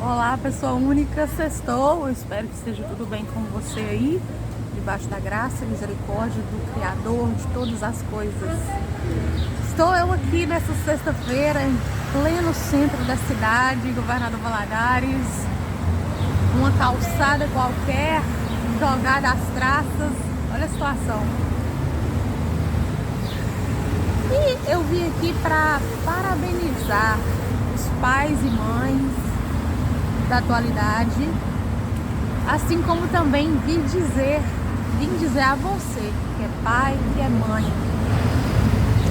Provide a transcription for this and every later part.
Olá, pessoa única, sextou. Eu espero que esteja tudo bem com você aí, debaixo da graça e misericórdia do Criador de todas as coisas. Estou eu aqui nessa sexta-feira, em pleno centro da cidade, Governador Valadares, uma calçada qualquer, jogada às traças. Olha a situação. E eu vim aqui para parabenizar os pais e mães da atualidade, assim como também vim dizer a você, que é pai, que é mãe,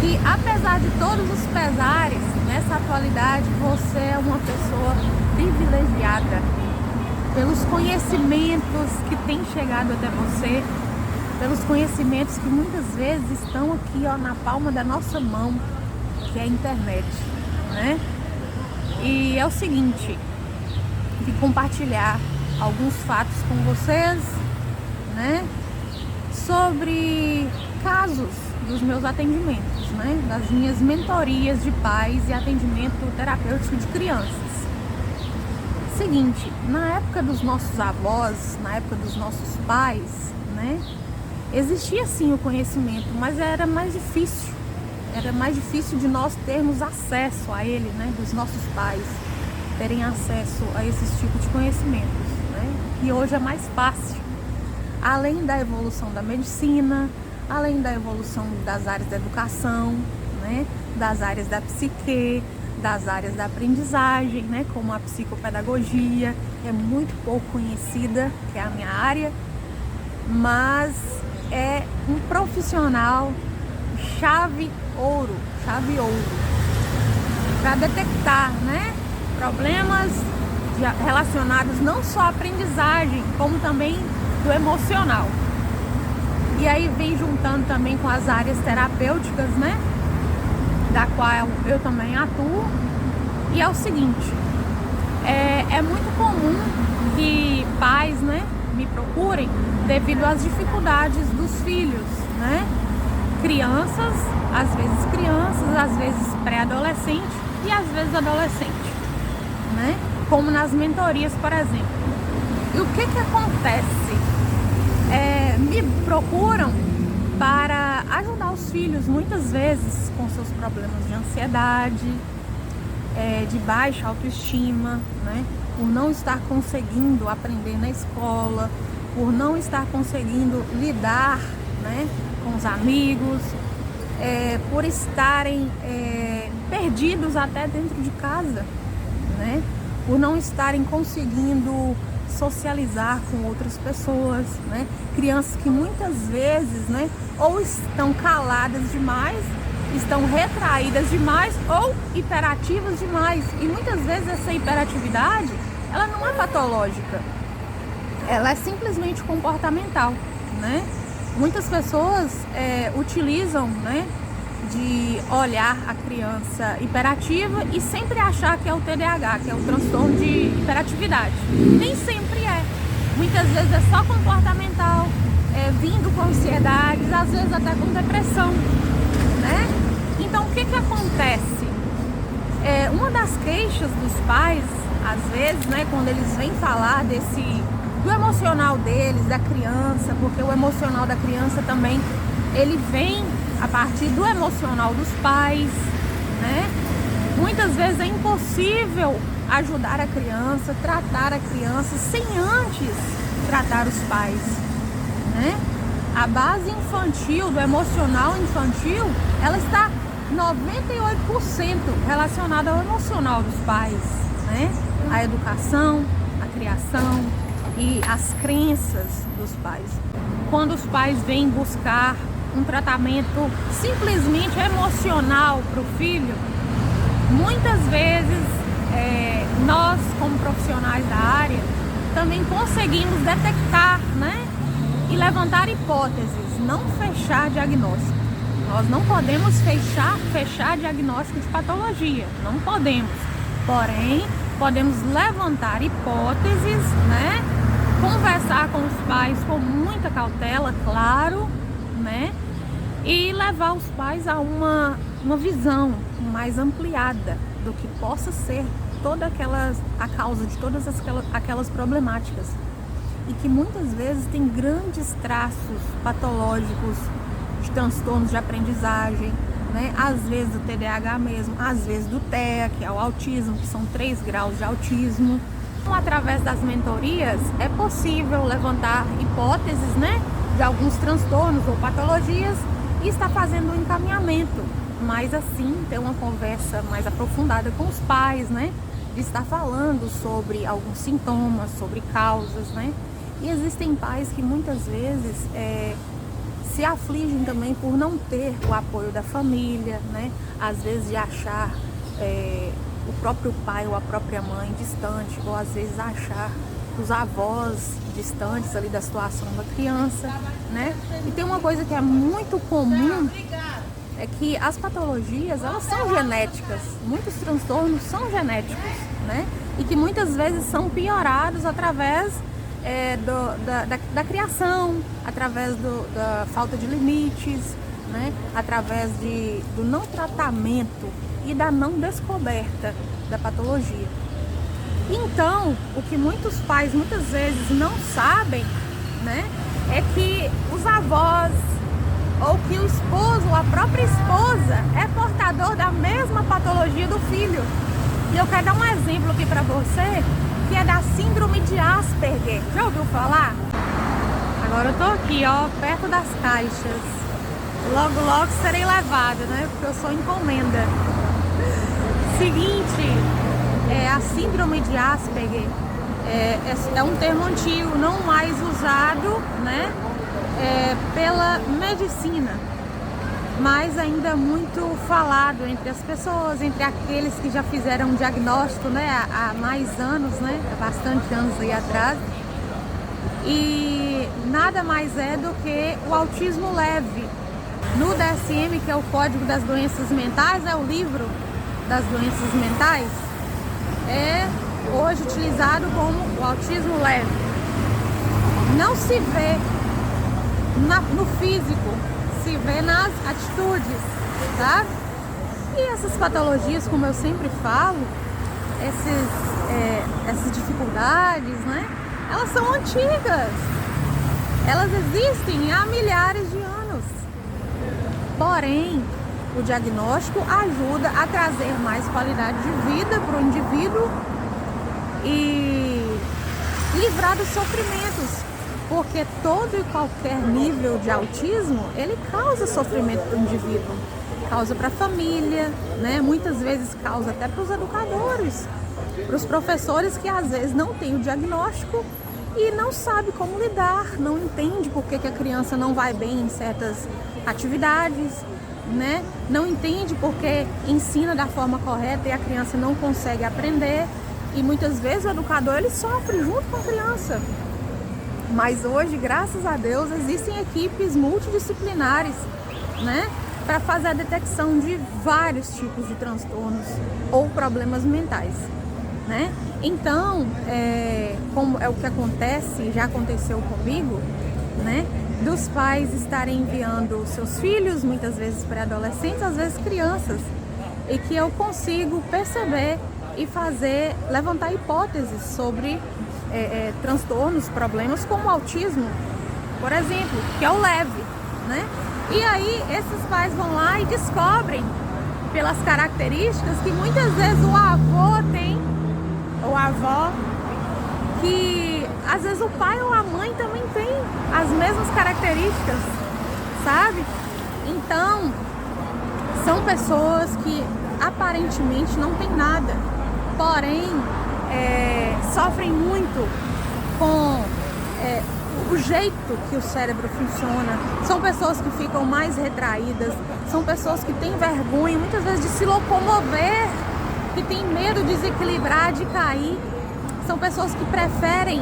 que apesar de todos os pesares, nessa atualidade você é uma pessoa privilegiada pelos conhecimentos que têm chegado até você, pelos conhecimentos que muitas vezes estão aqui, ó, na palma da nossa mão, que é a internet, né? E é o seguinte, de compartilhar alguns fatos com vocês, né, sobre casos dos meus atendimentos, né, das minhas mentorias de pais e atendimento terapêutico de crianças. Seguinte, na época dos nossos avós, na época dos nossos pais, né, existia sim o conhecimento, mas era mais difícil de nós termos acesso a ele, né, dos nossos pais terem acesso a esses tipos de conhecimentos, né? E hoje é mais fácil, além da evolução da medicina, além da evolução das áreas da educação, né? Das áreas da psique, das áreas da aprendizagem, né? Como a psicopedagogia, que é muito pouco conhecida, que é a minha área, mas é um profissional chave ouro, para detectar, né, problemas relacionados não só à aprendizagem, como também do emocional. E aí vem juntando também com as áreas terapêuticas, né, da qual eu também atuo. E é o seguinte, é muito comum que pais, né, me procurem devido às dificuldades dos filhos, né, crianças, às vezes pré-adolescente e às vezes adolescente, né? Como nas mentorias, por exemplo. E o que acontece? Me procuram para ajudar os filhos, muitas vezes com seus problemas de ansiedade, de baixa autoestima, né? Por não estar conseguindo aprender na escola, por não estar conseguindo lidar, né, com os amigos, por estarem perdidos até dentro de casa, né? Por não estarem conseguindo socializar com outras pessoas, né? Crianças que muitas vezes, né, ou estão caladas demais, estão retraídas demais ou hiperativas demais. E muitas vezes essa hiperatividade, ela não é patológica, ela é simplesmente comportamental, né? Muitas pessoas utilizam, né, de olhar a criança hiperativa e sempre achar que é o TDAH, que é o transtorno de hiperatividade. Nem sempre é. Muitas vezes é só comportamental, vindo com ansiedades, às vezes até com depressão, né? Então, o que acontece? Uma das queixas dos pais, às vezes, né, quando eles vêm falar do emocional deles, da criança, porque o emocional da criança também, ele vem a partir do emocional dos pais, né? Muitas vezes é impossível ajudar a criança, tratar a criança sem antes tratar os pais, né? A base infantil, do emocional infantil, ela está 98% relacionada ao emocional dos pais, né? A educação, a criação e as crenças dos pais. Quando os pais vêm buscar um tratamento simplesmente emocional para o filho, muitas vezes nós, como profissionais da área, também conseguimos detectar, né, e levantar hipóteses, não fechar diagnóstico. Nós não podemos fechar diagnóstico de patologia, não podemos. Porém, podemos levantar hipóteses, né, conversar com os pais com muita cautela, claro, né, e levar os pais a uma visão mais ampliada do que possa ser a causa de todas aquelas problemáticas. E que muitas vezes tem grandes traços patológicos de transtornos de aprendizagem, né? Às vezes do TDAH mesmo, às vezes do TEA, que é o autismo, que são 3 graus de autismo. Então, através das mentorias, é possível levantar hipóteses, né, de alguns transtornos ou patologias e estar fazendo um encaminhamento. Mas assim, ter uma conversa mais aprofundada com os pais, né? De estar falando sobre alguns sintomas, sobre causas, né? E existem pais que muitas vezes se afligem também por não ter o apoio da família, né? Às vezes de achar o próprio pai ou a própria mãe distante, ou às vezes achar os avós distantes ali da situação da criança, né? E tem uma coisa que é muito comum, é que as patologias, elas são genéticas, muitos transtornos são genéticos, né? E que muitas vezes são piorados através da criação, através da falta de limites, né? Através do não tratamento e da não descoberta da patologia. Então, o que muitos pais muitas vezes não sabem, né, é que os avós ou que o esposo ou a própria esposa é portador da mesma patologia do filho. E eu quero dar um exemplo aqui para você, que é da síndrome de Asperger. Já ouviu falar? Agora eu tô aqui, ó, perto das caixas. Logo, logo serei levada, né? Porque eu sou encomenda. Seguinte, a síndrome de Asperger é um termo antigo, não mais usado, né? Pela medicina, mas ainda muito falado entre as pessoas, entre aqueles que já fizeram um diagnóstico, né, há mais anos, né, há bastante anos aí atrás, e nada mais é do que o autismo leve. No DSM, que é o Código das Doenças Mentais, o livro das doenças mentais, é hoje utilizado como o autismo leve. Não se vê no físico, se vê nas atitudes, tá? E essas patologias, como eu sempre falo, essas dificuldades, né? Elas são antigas, elas existem há milhares de anos. Porém, o diagnóstico ajuda a trazer mais qualidade de vida para o indivíduo e livrar dos sofrimentos. Porque todo e qualquer nível de autismo, ele causa sofrimento para o indivíduo, causa para a família, né? Muitas vezes causa até para os educadores, para os professores que às vezes não têm o diagnóstico e não sabe como lidar, não entende por que a criança não vai bem em certas atividades, né? Não entende porque ensina da forma correta e a criança não consegue aprender, e muitas vezes o educador ele sofre junto com a criança. Mas hoje, graças a Deus, existem equipes multidisciplinares, né, para fazer a detecção de vários tipos de transtornos ou problemas mentais, né? Então, como é o que acontece, já aconteceu comigo, né, dos pais estarem enviando seus filhos, muitas vezes pré-adolescentes, às vezes crianças, e que eu consigo perceber e levantar hipóteses sobre transtornos, problemas como o autismo, por exemplo, que é o leve, né? E aí esses pais vão lá e descobrem pelas características que muitas vezes o avô tem, ou a avó, que às vezes o pai ou a mãe também tem as mesmas características, sabe? Então, são pessoas que aparentemente não tem nada, porém sofrem muito com o jeito que o cérebro funciona. São pessoas que ficam mais retraídas, são pessoas que têm vergonha muitas vezes de se locomover, que têm medo de desequilibrar, de cair. São pessoas que preferem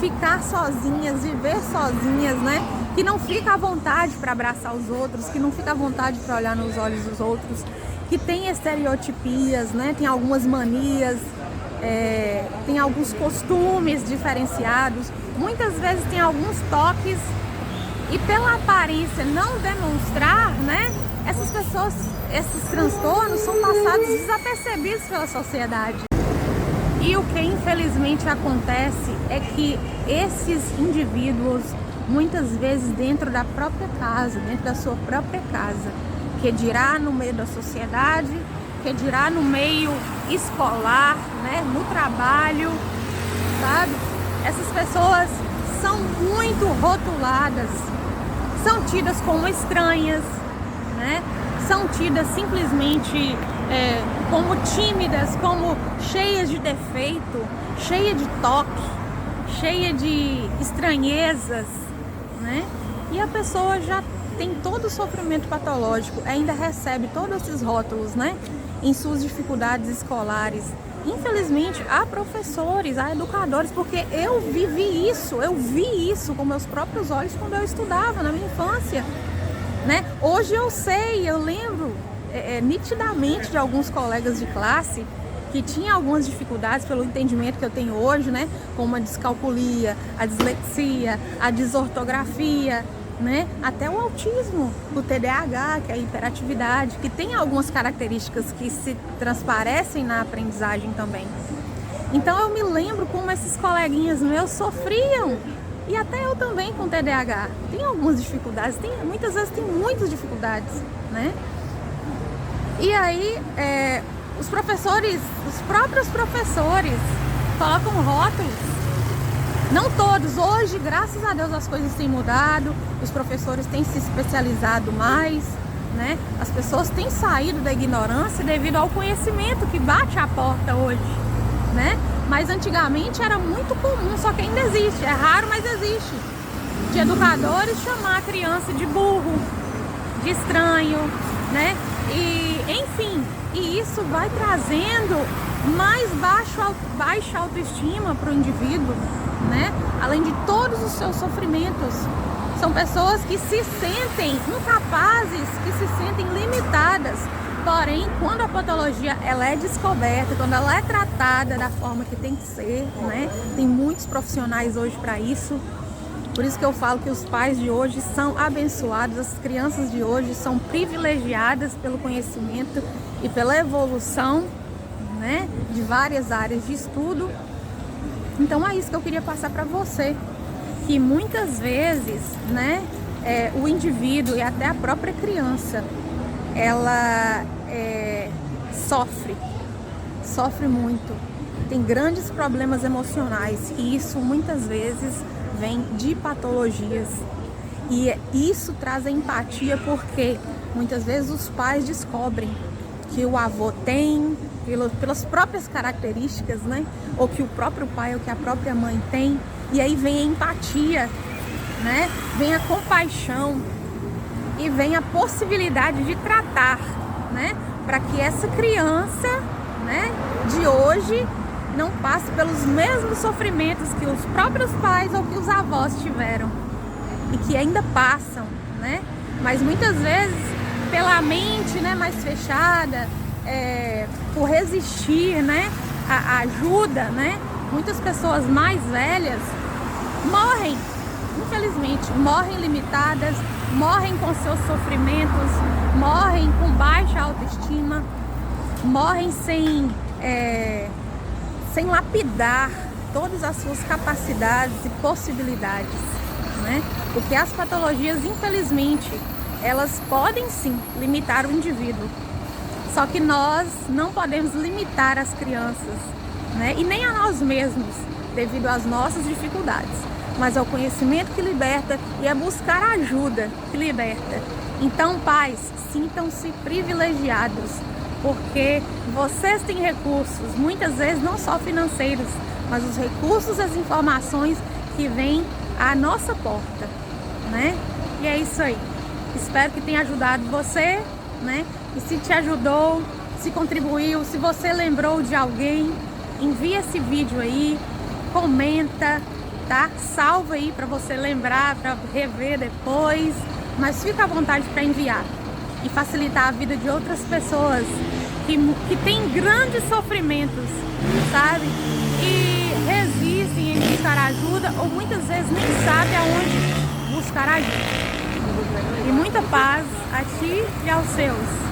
ficar sozinhas, viver sozinhas, né? Que não fica à vontade para abraçar os outros, que não fica à vontade para olhar nos olhos dos outros, que tem estereotipias, né? Tem algumas manias, tem alguns costumes diferenciados, muitas vezes tem alguns toques, e pela aparência não demonstrar, né? Essas pessoas, esses transtornos são passados desapercebidos pela sociedade. E o que infelizmente acontece é que esses indivíduos, muitas vezes dentro da própria casa, dentro da sua própria casa, que dirá no meio da sociedade, que dirá no meio escolar, né, no trabalho, sabe? Essas pessoas são muito rotuladas, são tidas como estranhas, né? São tidas simplesmente como tímidas, como cheias de defeito, cheia de toque, cheia de estranhezas, né? E a pessoa já tem todo o sofrimento patológico, ainda recebe todos esses rótulos, né? Em suas dificuldades escolares. Infelizmente, há professores, há educadores, porque eu vivi isso, eu vi isso com meus próprios olhos quando eu estudava na minha infância, né? Hoje eu sei, eu lembro nitidamente de alguns colegas de classe que tinham algumas dificuldades pelo entendimento que eu tenho hoje, né? Como a descalculia, a dislexia, a desortografia, né? Até o autismo, o TDAH, que é a hiperatividade, que tem algumas características que se transparecem na aprendizagem também. Então eu me lembro como esses coleguinhas meus sofriam, e até eu também com TDAH. Tem algumas dificuldades, muitas vezes tem muitas dificuldades, né? E aí os professores, os próprios professores colocam rótulos. Não todos, hoje, graças a Deus, as coisas têm mudado, os professores têm se especializado mais, né? As pessoas têm saído da ignorância devido ao conhecimento que bate à porta hoje, né? Mas antigamente era muito comum, só que ainda existe, é raro, mas existe, de educadores chamar a criança de burro, de estranho, né? E, enfim, e isso vai trazendo mais baixa autoestima para o indivíduo, né? Além de todos os seus sofrimentos. São pessoas que se sentem incapazes, que se sentem limitadas. Porém, quando a patologia ela é descoberta, quando ela é tratada da forma que tem que ser, né? Tem muitos profissionais hoje para isso. Por isso que eu falo que os pais de hoje são abençoados, as crianças de hoje são privilegiadas pelo conhecimento e pela evolução, né, de várias áreas de estudo. Então é isso que eu queria passar para você, que muitas vezes, né, o indivíduo e até a própria criança, ela sofre muito, tem grandes problemas emocionais, e isso muitas vezes vem de patologias, e isso traz a empatia, porque muitas vezes os pais descobrem que o avô tem, pelas próprias características, né? Ou que o próprio pai ou que a própria mãe tem, e aí vem a empatia, né? Vem a compaixão e vem a possibilidade de tratar, né? Para que essa criança, né, de hoje não passe pelos mesmos sofrimentos que os próprios pais ou que os avós tiveram e que ainda passam, né? Mas muitas vezes pela mente, né, mais fechada, por resistir, né, à ajuda, né, muitas pessoas mais velhas morrem, infelizmente, morrem limitadas, morrem com seus sofrimentos, morrem com baixa autoestima, morrem sem lapidar todas as suas capacidades e possibilidades, né? Porque as patologias, infelizmente, elas podem sim limitar o indivíduo. Só que nós não podemos limitar as crianças, né? E nem a nós mesmos, devido às nossas dificuldades. Mas é o conhecimento que liberta e é buscar ajuda que liberta. Então, pais, sintam-se privilegiados, porque vocês têm recursos, muitas vezes não só financeiros, mas os recursos, as informações que vêm à nossa porta, né? E é isso aí. Espero que tenha ajudado você, né? E se te ajudou, se contribuiu, se você lembrou de alguém, envia esse vídeo aí, comenta, tá? Salva aí para você lembrar, para rever depois, mas fica à vontade para enviar e facilitar a vida de outras pessoas que têm grandes sofrimentos, sabe? E resistem em buscar ajuda, ou muitas vezes nem sabem aonde buscar ajuda. E muita paz a ti e aos seus.